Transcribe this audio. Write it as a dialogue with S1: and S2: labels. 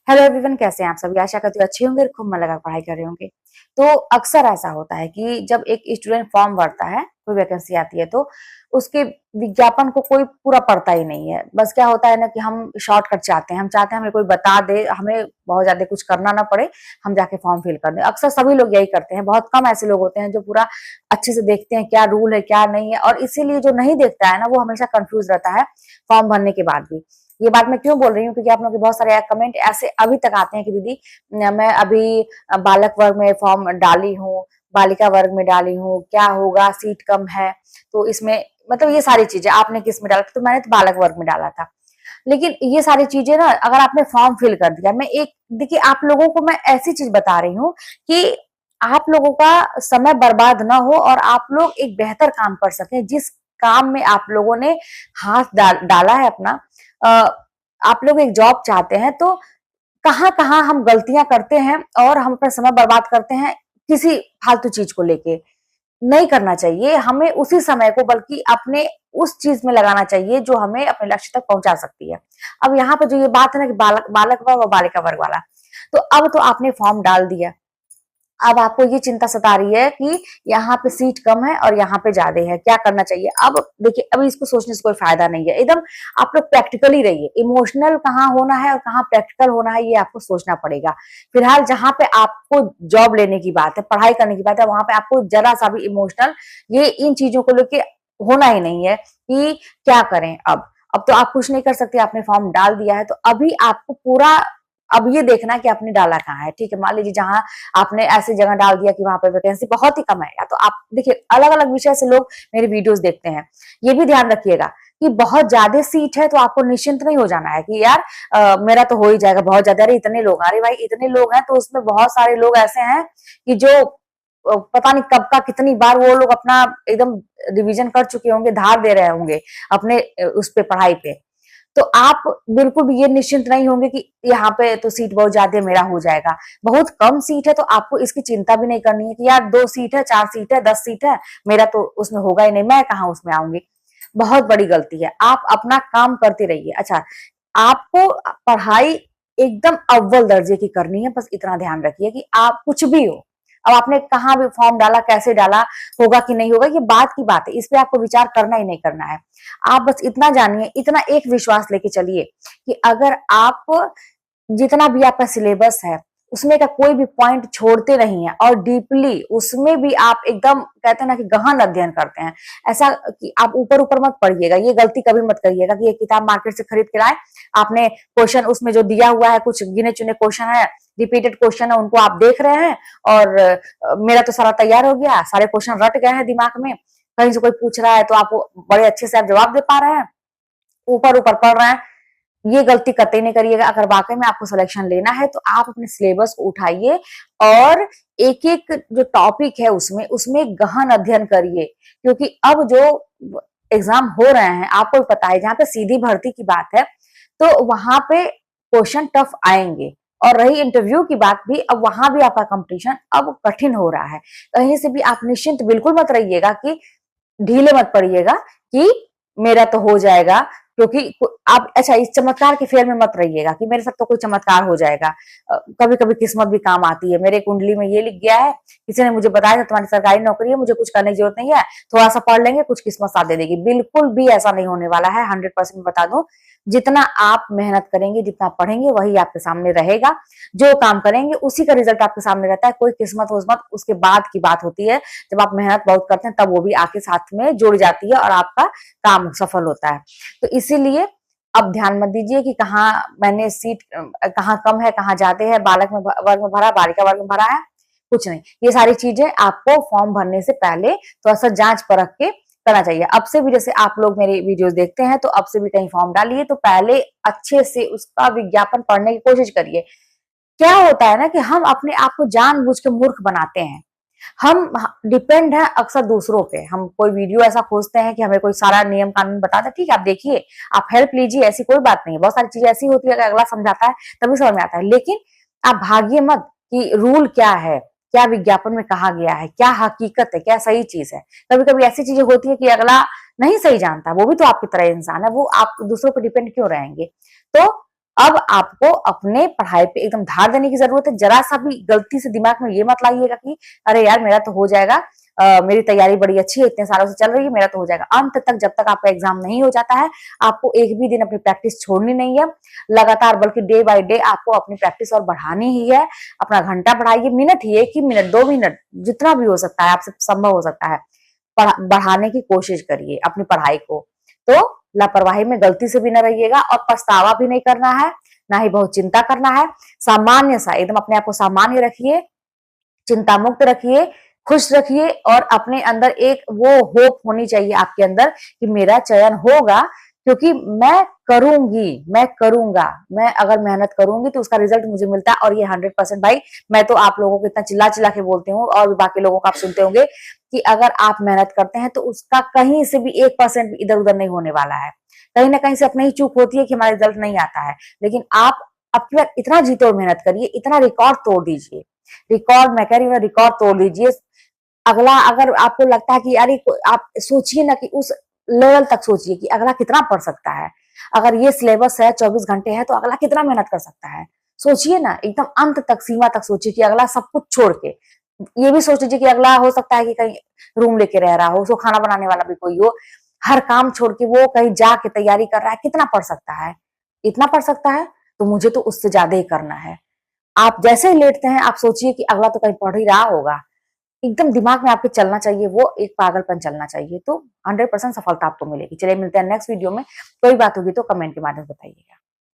S1: Hello everyone, कैसे हैं आप सभी। आशा करती हूँ अच्छे होंगे और खूब मन लगा पढ़ाई कर रहे होंगे। तो अक्सर ऐसा होता है कि जब एक स्टूडेंट फॉर्म भरता है, कोई वैकेंसी आती है तो उसके विज्ञापन को कोई पूरा पढ़ता ही नहीं है। बस क्या होता है ना कि हम शॉर्टकट चाहते हैं, हम चाहते हैं हमें कोई बता दे, हमें बहुत ज्यादा कुछ करना ना पड़े, हम जाके फॉर्म फिल कर दें। अक्सर सभी लोग यही करते हैं, बहुत कम ऐसे लोग होते हैं जो पूरा अच्छे से देखते हैं क्या रूल है क्या नहीं है। और इसीलिए जो नहीं देखता है ना वो हमेशा कंफ्यूज रहता है फॉर्म भरने के बाद भी। ये बात मैं क्यों बोल रही हूँ, क्योंकि आप लोगों के बहुत सारे कमेंट ऐसे अभी तक आते हैं कि दीदी मैं अभी बालक वर्ग में फॉर्म डाली हूँ, बालिका वर्ग में डाली हूँ, क्या होगा, सीट कम है तो इसमें, मतलब ये सारी चीजें आपने किस में डाला था। तो मैंने तो बालक वर्ग में डाला था। लेकिन ये सारी चीजें ना, अगर आपने फॉर्म फिल कर दिया, मैं एक देखिए आप लोगों को मैं ऐसी चीज बता रही हूँ कि आप लोगों का समय बर्बाद ना हो और आप लोग एक बेहतर काम कर सकें। जिस काम में आप लोगों ने हाथ डाला है अपना, आप लोग एक जॉब चाहते हैं तो कहाँ कहाँ हम गलतियां करते हैं और हम अपना समय बर्बाद करते हैं किसी फालतू चीज को लेके। नहीं करना चाहिए हमें उसी समय को, बल्कि अपने उस चीज में लगाना चाहिए जो हमें अपने लक्ष्य तक पहुंचा सकती है। अब यहाँ पे जो ये बात है ना कि बालक वर्ग और बालिका वर्ग वाला, तो अब तो आपने फॉर्म डाल दिया, अब आपको ये चिंता सता रही है कि यहाँ पे सीट कम है और यहाँ पे ज्यादा है, क्या करना चाहिए। अब देखिए, अभी इसको सोचने से कोई फायदा नहीं है। एकदम आप लोग प्रैक्टिकली रहिए। इमोशनल कहाँ होना है और कहाँ प्रैक्टिकल होना है ये आपको सोचना पड़ेगा। फिलहाल जहां पे आपको जॉब लेने की बात है, पढ़ाई करने की बात है, वहां पे आपको जरा सा भी इमोशनल ये इन चीजों को लेके होना ही नहीं है कि क्या करें। अब तो आप कुछ नहीं कर सकते, आपने फॉर्म डाल दिया है तो अभी आपको पूरा अब ये देखना कि आपने डाला कहाँ है। ठीक है, मान लीजिए जहां आपने ऐसी जगह डाल दिया कि वहां पर वैकेंसी बहुत ही कम है, या तो आप देखिए अलग अलग विषय से लोग मेरे वीडियोस देखते हैं। ये भी ध्यान रखिएगा कि बहुत ज्यादा सीट है तो आपको निश्चिंत नहीं हो जाना है कि यार मेरा तो हो ही जाएगा, बहुत ज्यादा, अरे इतने लोग, अरे भाई इतने लोग हैं तो उसमें बहुत सारे लोग ऐसे हैं कि जो पता नहीं कब का कितनी बार वो लोग अपना एकदम रिवीजन कर चुके होंगे, धार दे रहे होंगे अपने उस पे पढ़ाई पे। तो आप बिल्कुल भी ये निश्चिंत नहीं होंगे कि यहाँ पे तो सीट बहुत ज्यादा मेरा हो जाएगा। बहुत कम सीट है तो आपको इसकी चिंता भी नहीं करनी है कि यार 2 सीट है, 4 सीट है, 10 सीट है, मेरा तो उसमें होगा ही नहीं, मैं कहाँ उसमें आऊंगी। बहुत बड़ी गलती है। आप अपना काम करते रहिए। अच्छा, आपको पढ़ाई एकदम अव्वल दर्जे की करनी है, बस इतना ध्यान रखिए कि आप कुछ भी हो। अब आपने कहाँ भी फॉर्म डाला, कैसे डाला, होगा कि नहीं होगा, ये बात की बात है, इस पे आपको विचार करना ही नहीं करना है। आप बस इतना जानिए, इतना एक विश्वास लेके चलिए कि अगर आप जितना भी आपका सिलेबस है उसमें का कोई भी पॉइंट छोड़ते नहीं है और डीपली उसमें भी आप एकदम कहते हैं ना कि गहन अध्ययन करते हैं। ऐसा कि आप ऊपर ऊपर मत पढ़िएगा, ये गलती कभी मत करिएगा कि ये किताब मार्केट से खरीद के लाए, आपने क्वेश्चन उसमें जो दिया हुआ है कुछ गिने चुने क्वेश्चन है, रिपीटेड क्वेश्चन है, उनको आप देख रहे हैं और मेरा तो सारा तैयार हो गया, सारे क्वेश्चन रट गए हैं दिमाग में, कहीं से कोई पूछ रहा है तो आप बड़े अच्छे से आप जवाब दे पा रहे हैं, ऊपर ऊपर पढ़ रहे हैं। ये गलती कतई नहीं करिएगा। अगर वाकई में आपको सिलेक्शन लेना है तो आप अपने सिलेबस को उठाइए और एक एक जो टॉपिक है उसमें उसमें गहन अध्ययन करिए। क्योंकि अब जो एग्जाम हो रहे हैं आपको भी पता है, जहां पे सीधी भर्ती की बात है तो वहां पे क्वेश्चन टफ आएंगे। और रही इंटरव्यू की बात भी, अब वहां भी आपका कंपटीशन अब कठिन हो रहा है। कहीं से भी आप निश्चिंत बिल्कुल मत रहिएगा कि ढीले मत पड़िएगा कि मेरा तो हो जाएगा। क्योंकि आप, अच्छा, इस चमत्कार के फेर में मत रहिएगा कि मेरे साथ तो कोई चमत्कार हो जाएगा। कभी कभी किस्मत भी काम आती है। मेरे कुंडली में ये लिख गया है, किसी ने मुझे बताया था तुम्हारी सरकारी नौकरी है, मुझे कुछ करने की जरूरत नहीं है, थोड़ा सा पढ़ लेंगे कुछ किस्मत साथ दे देगी। बिल्कुल भी ऐसा नहीं होने वाला है, 100% बता दूं। जितना आप मेहनत करेंगे, जितना पढ़ेंगे, वही आपके सामने रहेगा। जो काम करेंगे उसी का रिजल्ट आपके सामने रहता है। कोई किस्मत वस्मत उसके बाद की बात होती है, जब आप मेहनत बहुत करते हैं तब वो भी आके साथ में जुड़ जाती है और आपका काम सफल होता है। तो इसीलिए अब ध्यान मत दीजिए कि कहाँ मैंने सीट कहाँ कम है, कहाँ ज्यादा है, बालक में वर्ग में भरा, बालिका वर्ग में भरा है, कुछ नहीं। ये सारी चीजें आपको फॉर्म भरने से पहले थोड़ा सा जांच परख के करना चाहिए। अब से भी जैसे आप लोग मेरे वीडियोस देखते हैं तो अब से भी कहीं फॉर्म डालिए तो पहले अच्छे से उसका विज्ञापन पढ़ने की कोशिश करिए। क्या होता है ना कि हम अपने आप को जानबूझ के मूर्ख बनाते हैं। हम डिपेंड है अक्सर दूसरों पे। हम कोई वीडियो ऐसा खोजते हैं कि हमें कोई सारा नियम कानून बताता है, ठीक है आप देखिए, आप हेल्प लीजिए, ऐसी कोई बात नहीं है। बहुत सारी चीजें ऐसी होती है कि अगला समझाता है तभी समझ में आता है। लेकिन आप भागिए मत कि रूल क्या है, क्या विज्ञापन में कहा गया है, क्या हकीकत है, क्या सही चीज है। कभी कभी ऐसी चीजें होती है कि अगला नहीं सही जानता, वो भी तो आपकी तरह इंसान है, वो आप दूसरों पर डिपेंड क्यों रहेंगे। तो अब आपको अपने पढ़ाई पे एकदम ध्यान देने की जरूरत है। जरा सा भी गलती से दिमाग में ये मत लाइएगा कि अरे यार मेरा तो हो जाएगा, मेरी तैयारी बड़ी अच्छी है, इतने सालों से चल रही है, मेरा तो हो जाएगा। अंत तक जब तक आपका एग्जाम नहीं हो जाता है, आपको एक भी दिन अपनी प्रैक्टिस छोड़नी नहीं है। लगातार बल्कि डे बाय डे आपको अपनी प्रैक्टिस और बढ़ानी ही है। अपना घंटा बढ़ाइए, मिनट ही, 1 ही मिनट, 2 मिनट, जितना भी हो सकता है, आपसे संभव हो सकता है, बढ़ाने की कोशिश करिए अपनी पढ़ाई को। तो लापरवाही में गलती से भी न रहिएगा और पछतावा भी नहीं करना है, ना ही बहुत चिंता करना है। सामान्य सा एकदम अपने आप को सामान्य रखिए, चिंता मुक्त रखिए, खुश रखिए और अपने अंदर एक वो होप होनी चाहिए आपके अंदर कि मेरा चयन होगा, क्योंकि मैं करूंगी, मैं करूंगा, मैं अगर मेहनत करूंगी तो उसका रिजल्ट मुझे मिलता है। और ये 100% भाई, मैं तो आप लोगों को इतना चिल्ला चिल्ला के बोलती हूँ और भी बाकी लोगों को आप सुनते होंगे कि अगर आप मेहनत करते हैं तो उसका कहीं से भी 1% भी इधर उधर नहीं होने वाला है। कहीं ना कहीं से अपनी ही चूक होती है कि हमारा रिजल्ट नहीं आता है, लेकिन आप अपना इतना जीते और मेहनत करिए, इतना रिकॉर्ड तोड़ दीजिए, रिकॉर्ड मैं कह रही हूँ, रिकॉर्ड तोड़ दीजिए। अगला अगर आपको लगता है कि यार आप सोचिए ना कि उस लेवल तक सोचिए कि अगला कितना पढ़ सकता है। अगर ये सिलेबस है 24 घंटे है तो अगला कितना मेहनत कर सकता है। सोचिए ना, एकदम अंत तक, सीमा तक सोचिए कि अगला सब कुछ छोड़ के, ये भी सोच लीजिए कि अगला हो सकता है कि कहीं रूम लेके रह रहा हो, उसको खाना बनाने वाला भी कोई हो, हर काम छोड़ के वो कहीं जाके तैयारी कर रहा है, कितना पढ़ सकता है। इतना पढ़ सकता है तो मुझे तो उससे ज्यादा ही करना है। आप जैसे ही लेटते हैं आप सोचिए कि अगला तो कहीं पढ़ ही रहा होगा। एकदम दिमाग में आपके चलना चाहिए, वो एक पागलपन चलना चाहिए, तो 100% सफलता आपको मिलेगी। चलिए मिलते हैं नेक्स्ट वीडियो में। कोई बात होगी तो कमेंट के माध्यम से बताइएगा।